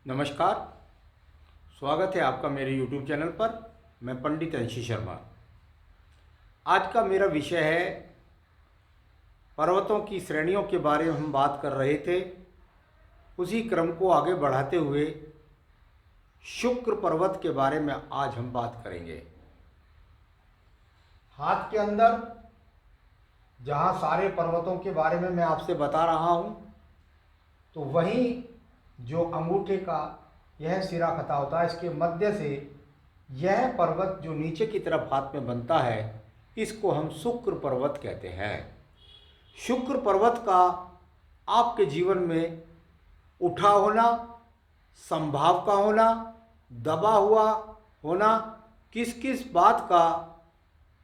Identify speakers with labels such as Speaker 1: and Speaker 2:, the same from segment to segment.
Speaker 1: नमस्कार। स्वागत है आपका मेरे YouTube चैनल पर। मैं पंडित अंशी शर्मा। आज का मेरा विषय है पर्वतों की श्रेणियों के बारे में हम बात कर रहे थे। उसी क्रम को आगे बढ़ाते हुए शुक्र पर्वत के बारे में आज हम बात करेंगे। हाथ के अंदर जहाँ सारे पर्वतों के बारे में मैं आपसे बता रहा हूँ, तो वहीं जो अंगूठे का यह सिरा खता होता है, इसके मध्य से यह पर्वत जो नीचे की तरफ हाथ में बनता है, इसको हम शुक्र पर्वत कहते हैं। शुक्र पर्वत का आपके जीवन में उठा होना, संभाव का होना, दबा हुआ होना, किस किस बात का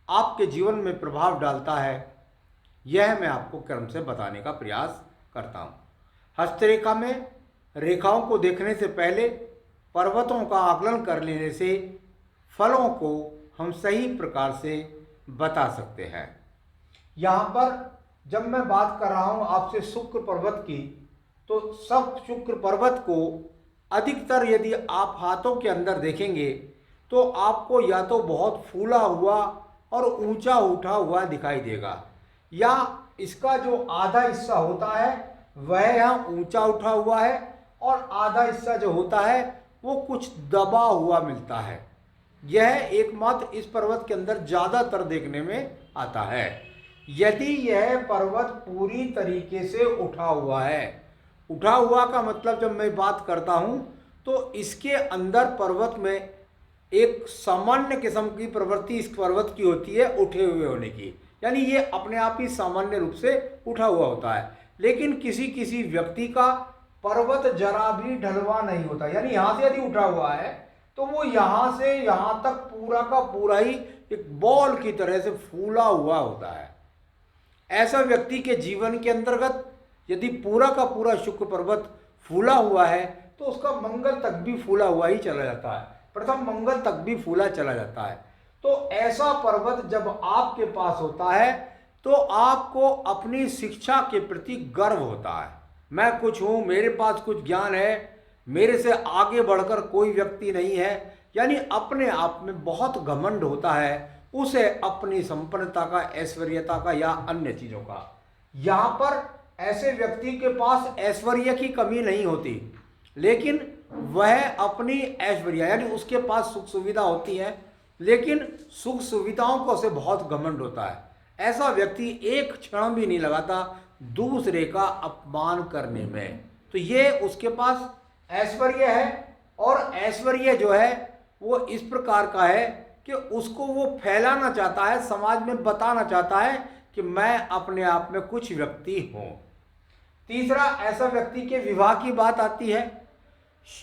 Speaker 1: आपके जीवन में प्रभाव डालता है, यह मैं आपको क्रम से बताने का प्रयास करता हूँ। हस्तरेखा में रेखाओं को देखने से पहले पर्वतों का आकलन कर लेने से फलों को हम सही प्रकार से बता सकते हैं। यहाँ पर जब मैं बात कर रहा हूँ आपसे शुक्र पर्वत की, तो सब शुक्र पर्वत को अधिकतर यदि आप हाथों के अंदर देखेंगे तो आपको या तो बहुत फूला हुआ और ऊंचा उठा हुआ दिखाई देगा, या इसका जो आधा हिस्सा होता है वह यहाँ ऊंचा उठा हुआ है और आधा हिस्सा जो होता है वो कुछ दबा हुआ मिलता है। यह एकमात्र इस पर्वत के अंदर ज़्यादातर देखने में आता है। यदि यह पर्वत पूरी तरीके से उठा हुआ है, उठा हुआ का मतलब जब मैं बात करता हूँ तो इसके अंदर पर्वत में एक सामान्य किस्म की प्रवृत्ति इस पर्वत की होती है, उठे हुए होने की, यानी ये अपने आप ही सामान्य रूप से उठा हुआ होता है। लेकिन किसी किसी व्यक्ति का पर्वत जरा भी ढलवा नहीं होता, यानी यहाँ से यदि उठा हुआ है तो वो यहाँ से यहाँ तक पूरा का पूरा ही एक बॉल की तरह से फूला हुआ होता है। ऐसा व्यक्ति के जीवन के अंतर्गत यदि पूरा का पूरा शुक्र पर्वत फूला हुआ है तो उसका मंगल तक भी फूला हुआ ही चला जाता है, प्रथम मंगल तक भी फूला चला जाता है। तो ऐसा पर्वत जब आपके पास होता है तो आपको अपनी शिक्षा के प्रति गर्व होता है। मैं कुछ हूँ, मेरे पास कुछ ज्ञान है, मेरे से आगे बढ़कर कोई व्यक्ति नहीं है, यानी अपने आप में बहुत घमंड होता है उसे अपनी संपन्नता का, ऐश्वर्यता का या अन्य चीज़ों का। यहाँ पर ऐसे व्यक्ति के पास ऐश्वर्य की कमी नहीं होती, लेकिन वह अपनी ऐश्वर्य यानी उसके पास सुख सुविधा होती है, लेकिन सुख सुविधाओं को उसे बहुत घमंड होता है। ऐसा व्यक्ति एक क्षण भी नहीं लगाता दूसरे का अपमान करने में। तो ये उसके पास ऐश्वर्य है, और ऐश्वर्य जो है वो इस प्रकार का है कि उसको वो फैलाना चाहता है, समाज में बताना चाहता है कि मैं अपने आप में कुछ व्यक्ति हूँ। तीसरा, ऐसा व्यक्ति के विवाह की बात आती है।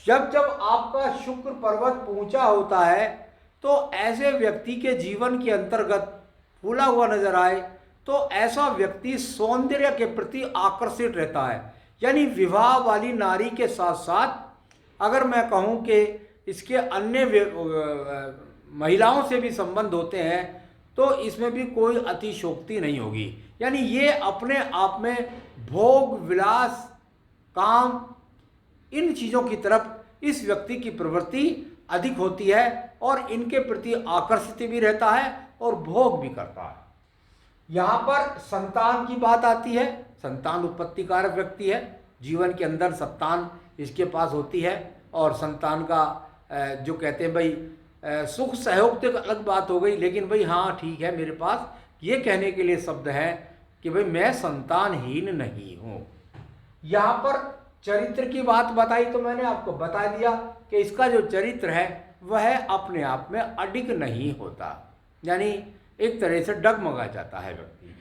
Speaker 1: जब जब आपका शुक्र पर्वत ऊंचा होता है तो ऐसे व्यक्ति के जीवन के अंतर्गत फूला हुआ नजर आए तो ऐसा व्यक्ति सौंदर्य के प्रति आकर्षित रहता है। यानी विवाह वाली नारी के साथ साथ अगर मैं कहूँ कि इसके अन्य महिलाओं से भी संबंध होते हैं तो इसमें भी कोई अतिशयोक्ति नहीं होगी। यानी ये अपने आप में भोग विलास काम इन चीज़ों की तरफ इस व्यक्ति की प्रवृत्ति अधिक होती है और इनके प्रति आकर्षित भी रहता है और भोग भी करता है। यहाँ पर संतान की बात आती है। संतान उत्पत्ति कारक व्यक्ति है, जीवन के अंदर संतान इसके पास होती है, और संतान का जो कहते हैं भाई सुख सहयोग तो अलग बात हो गई, लेकिन भाई हाँ ठीक है, मेरे पास ये कहने के लिए शब्द है कि भाई मैं संतानहीन नहीं हूँ। यहाँ पर चरित्र की बात बताई तो मैंने आपको बता दिया कि इसका जो चरित्र है वह अपने आप में अडिग नहीं होता, यानी एक तरह से डगमगा जाता है व्यक्ति।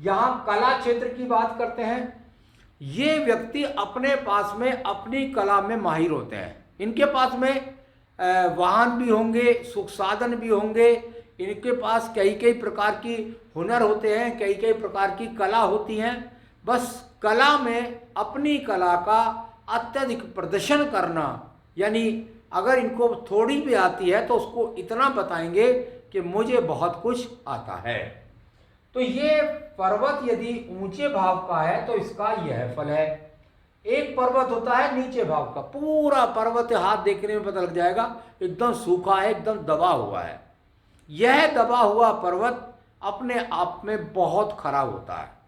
Speaker 1: यहाँ कला क्षेत्र की बात करते हैं। ये व्यक्ति अपने पास में अपनी कला में माहिर होते हैं। इनके पास में वाहन भी होंगे, सुख साधन भी होंगे, इनके पास कई कई प्रकार की हुनर होते हैं, कई कई प्रकार की कला होती हैं। बस कला में अपनी कला का अत्यधिक प्रदर्शन करना, यानी अगर इनको थोड़ी भी आती है तो उसको इतना बताएंगे कि मुझे बहुत कुछ आता है। तो ये पर्वत यदि ऊंचे भाव का है तो इसका यह फल है। एक पर्वत होता है नीचे भाव का, पूरा पर्वत हाथ देखने में पता लग जाएगा एकदम सूखा है, एकदम दबा हुआ है। यह दबा हुआ पर्वत अपने आप में बहुत खराब होता है।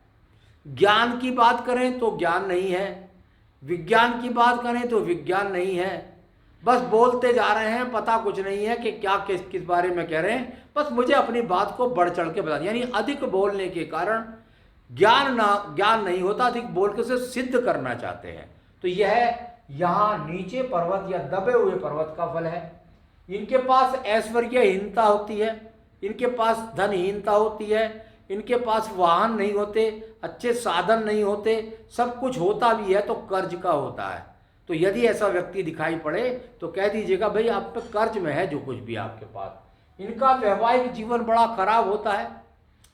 Speaker 1: ज्ञान की बात करें तो ज्ञान नहीं है, विज्ञान की बात करें तो विज्ञान नहीं है, बस बोलते जा रहे हैं, पता कुछ नहीं है कि क्या किस किस बारे में कह रहे हैं, बस मुझे अपनी बात को बढ़ चढ़ के बता दिया। यानी अधिक बोलने के कारण ज्ञान नहीं होता, अधिक बोल के उसे सिद्ध करना चाहते हैं। तो यह यहाँ नीचे पर्वत या दबे हुए पर्वत का फल है। इनके पास ऐश्वर्यहीनता होती है, इनके पास धनहीनता होती है, इनके पास वाहन नहीं होते, अच्छे साधन नहीं होते, सब कुछ होता भी है तो कर्ज का होता है। तो यदि ऐसा व्यक्ति दिखाई पड़े तो कह दीजिएगा भाई आप पे कर्ज में है जो कुछ भी आपके पास। इनका वैवाहिक जीवन बड़ा खराब होता है,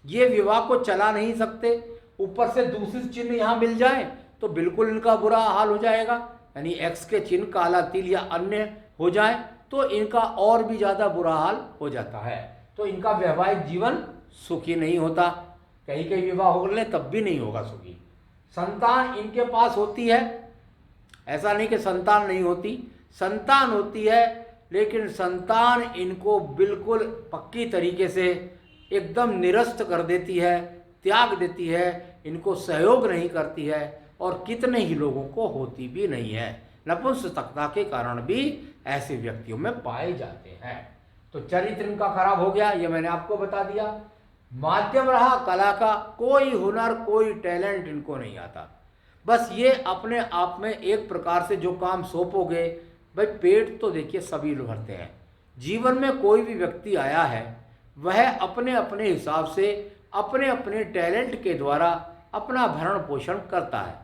Speaker 1: ये विवाह को चला नहीं सकते, ऊपर से दूसरे चिन्ह यहाँ मिल जाए तो बिल्कुल इनका बुरा हाल हो जाएगा। यानी एक्स के चिन्ह, काला तिल या अन्य हो जाए तो इनका और भी ज़्यादा बुरा हाल हो जाता है। तो इनका वैवाहिक जीवन सुखी नहीं होता, कहीं कहीं विवाह हो ले तब भी नहीं होगा सुखी। संतान इनके पास होती है, ऐसा नहीं कि संतान नहीं होती, संतान होती है, लेकिन संतान इनको बिल्कुल पक्की तरीके से एकदम निरस्त कर देती है, त्याग देती है, इनको सहयोग नहीं करती है, और कितने ही लोगों को होती भी नहीं है। नपुंसकता के कारण भी ऐसे व्यक्तियों में पाए जाते हैं। तो चरित्र इनका खराब हो गया, ये मैंने आपको बता दिया। माध्यम रहा कला का, कोई हुनर कोई टैलेंट इनको नहीं आता, बस ये अपने आप में एक प्रकार से जो काम सौंपोगे, भाई पेट तो देखिए सभी लोग भरते हैं। जीवन में कोई भी व्यक्ति आया है वह अपने अपने हिसाब से अपने अपने टैलेंट के द्वारा अपना भरण पोषण करता है।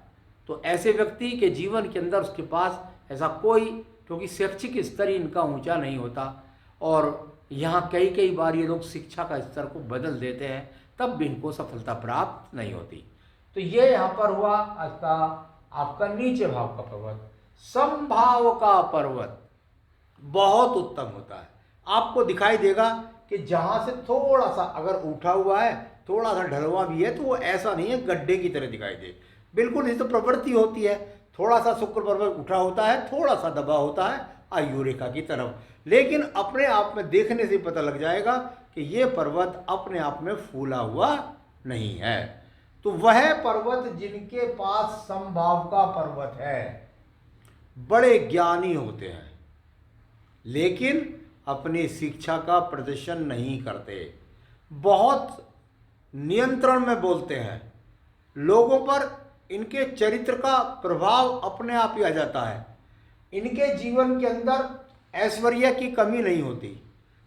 Speaker 1: तो ऐसे व्यक्ति के जीवन के अंदर उसके पास ऐसा कोई, क्योंकि शैक्षिक स्तर ही इनका ऊंचा नहीं होता, और यहाँ कई कई बार ये लोग शिक्षा का स्तर को बदल देते हैं, तब भी इनको सफलता प्राप्त नहीं होती। तो ये यहाँ पर हुआ आपका नीचे भाव का पर्वत। समभाव का पर्वत बहुत उत्तम होता है, आपको दिखाई देगा कि जहाँ से थोड़ा सा अगर उठा हुआ है, थोड़ा सा ढलवा भी है, तो वो ऐसा नहीं है गड्ढे की तरह दिखाई दे, बिल्कुल इस तो प्रवृत्ति होती है। थोड़ा सा शुक्र पर्वत उठा होता है, थोड़ा सा दबा होता है आयु रेखा की तरफ, लेकिन अपने आप में देखने से पता लग जाएगा कि ये पर्वत अपने आप में फूला हुआ नहीं है। तो वह पर्वत जिनके पास समभाव का पर्वत है बड़े ज्ञानी होते हैं, लेकिन अपनी शिक्षा का प्रदर्शन नहीं करते, बहुत नियंत्रण में बोलते हैं, लोगों पर इनके चरित्र का प्रभाव अपने आप ही आ जाता है। इनके जीवन के अंदर ऐश्वर्य की कमी नहीं होती,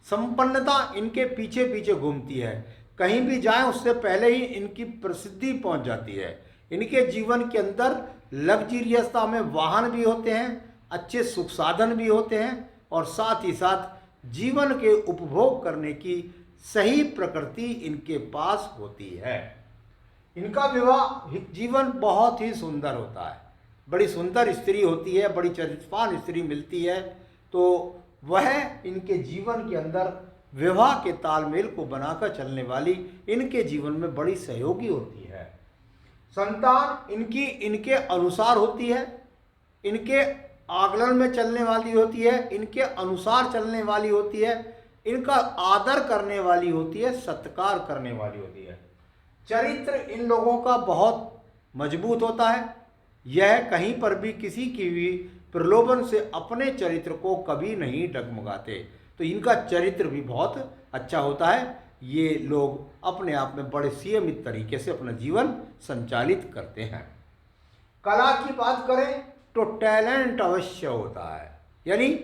Speaker 1: संपन्नता इनके पीछे पीछे घूमती है, कहीं भी जाएं उससे पहले ही इनकी प्रसिद्धि पहुंच जाती है। इनके जीवन के अंदर लग्जरियसता में वाहन भी होते हैं, अच्छे सुख साधन भी होते हैं, और साथ ही साथ जीवन के उपभोग करने की सही प्रकृति इनके पास होती है। इनका विवाह जीवन बहुत ही सुंदर होता है, बड़ी सुंदर स्त्री होती है, बड़ी चरित्रवान स्त्री मिलती है, तो वह इनके जीवन के अंदर विवाह के तालमेल को बनाकर चलने वाली इनके जीवन में बड़ी सहयोगी होती है। संतान इनकी इनके अनुसार होती है, इनके आकलन में चलने वाली होती है, इनके अनुसार चलने वाली होती है, इनका आदर करने वाली होती है, सत्कार करने वाली होती है। चरित्र इन लोगों का बहुत मजबूत होता है, यह कहीं पर भी किसी की भी प्रलोभन से अपने चरित्र को कभी नहीं डगमगाते। तो इनका चरित्र भी बहुत अच्छा होता है, ये लोग अपने आप में बड़े संयमित तरीके से अपना जीवन संचालित करते हैं। कला की बात करें तो टैलेंट अवश्य होता है, यानी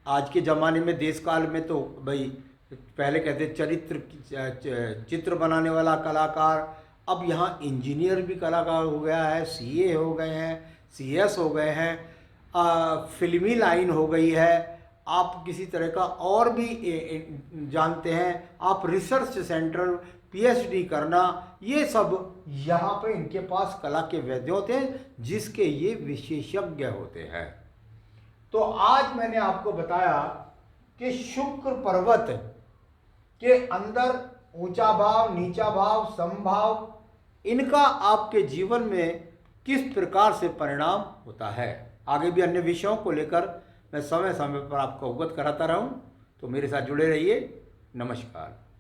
Speaker 1: आज के ज़माने में देश काल में तो भाई पहले कहते चित्र बनाने वाला कलाकार, अब यहाँ इंजीनियर भी कलाकार हो गया है, सीए हो गए हैं, सीएस हो गए हैं, फिल्मी लाइन हो गई है, आप किसी तरह का और भी जानते हैं, आप रिसर्च सेंटर पीएचडी करना, ये सब यहाँ पे इनके पास कला के वैद्य होते हैं जिसके ये विशेषज्ञ होते हैं। तो आज मैंने आपको बताया कि शुक्र पर्वत के अंदर ऊंचा भाव, नीचा भाव, समभाव, इनका आपके जीवन में किस प्रकार से परिणाम होता है। आगे भी अन्य विषयों को लेकर मैं समय समय पर आपको अवगत कराता रहूं, तो मेरे साथ जुड़े रहिए। नमस्कार।